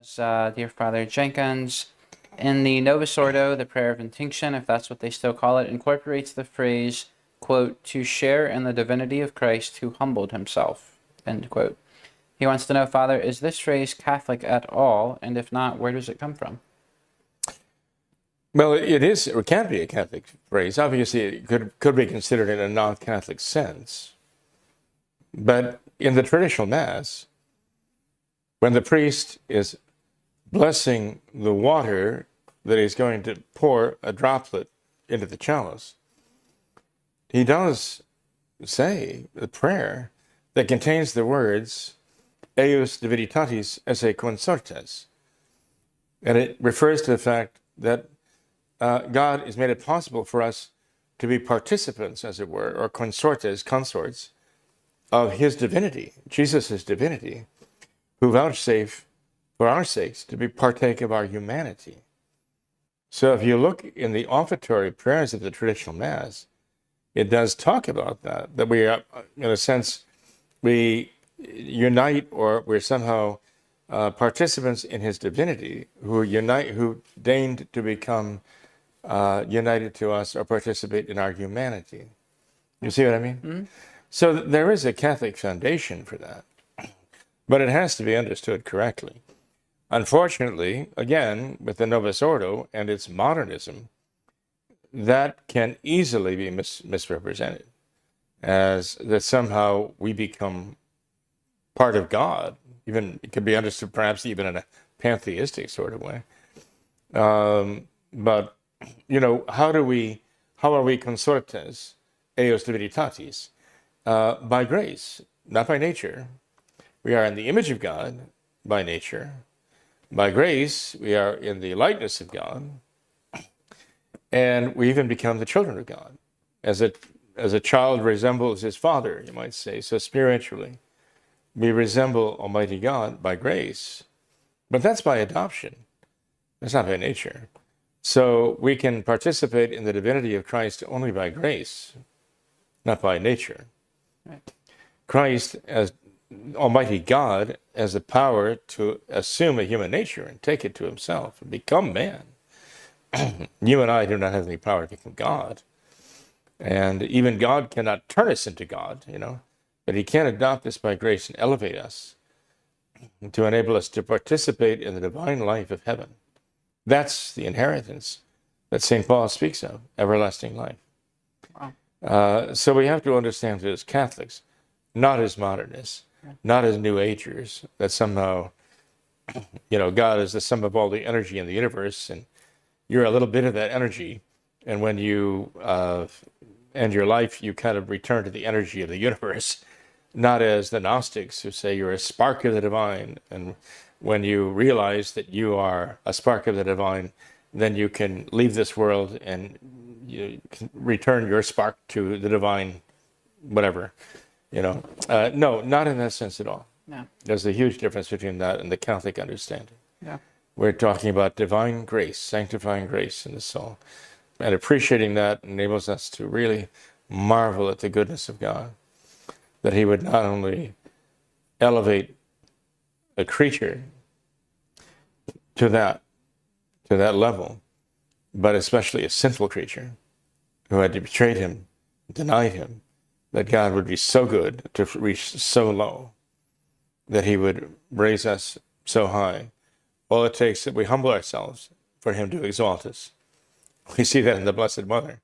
Dear Father Jenkins. In the Novus Ordo, the prayer of intinction, if that's what they still call it, incorporates the phrase, quote, to share in the divinity of Christ who humbled himself, end quote. He wants to know, Father, is this phrase Catholic at all? And if not, where does it come from? Well, it is, or can be a Catholic phrase. Obviously, it could be considered in a non-Catholic sense. But in the traditional Mass, when the priest is blessing the water that he's going to pour a droplet into the chalice, he does say the prayer that contains the words Eius Divinitatis esse consortes. And it refers to the fact that God has made it possible for us to be participants, as it were, or consorts of his divinity, Jesus' divinity, who vouchsafe for our sakes to be partake of our humanity. So if you look in the offertory prayers of the traditional Mass, it does talk about that we are, in a sense, we unite, or we're somehow participants in his divinity, who deigned to become united to us or participate in our humanity. You see what I mean? Mm-hmm. So there is a Catholic foundation for that, but it has to be understood correctly. Unfortunately, again, with the Novus Ordo and its modernism, that can easily be misrepresented as that somehow we become part of God. Even it could be understood perhaps even in a pantheistic sort of way. But how are we consortes eius divinitatis? By grace, not by nature. We are in the image of God by nature. By grace, we are in the likeness of God, and we even become the children of God. As a child resembles his father, you might say, so spiritually, we resemble Almighty God by grace. But that's by adoption. That's not by nature. So we can participate in the divinity of Christ only by grace, not by nature. Right. Christ, as Almighty God, has the power to assume a human nature and take it to himself and become man. You and I do not have any power to become God. And even God cannot turn us into God, but he can adopt us by grace and elevate us to enable us to participate in the divine life of heaven. That's the inheritance that St. Paul speaks of, everlasting life. Wow. So we have to understand it as Catholics, not as modernists, not as New Agers, that somehow, God is the sum of all the energy in the universe, and you're a little bit of that energy, and when you end your life, you kind of return to the energy of the universe, not as the Gnostics who say you're a spark of the divine, and when you realize that you are a spark of the divine, then you can leave this world and you can return your spark to the divine, whatever. No, not in that sense at all. No. There's a huge difference between that and the Catholic understanding. Yeah. We're talking about divine grace, sanctifying grace in the soul. And appreciating that enables us to really marvel at the goodness of God, that he would not only elevate a creature to that level, but especially a sinful creature who had betrayed him, denied him, that God would be so good to reach so low, that he would raise us so high. All it takes is that we humble ourselves for him to exalt us. We see that in the Blessed Mother.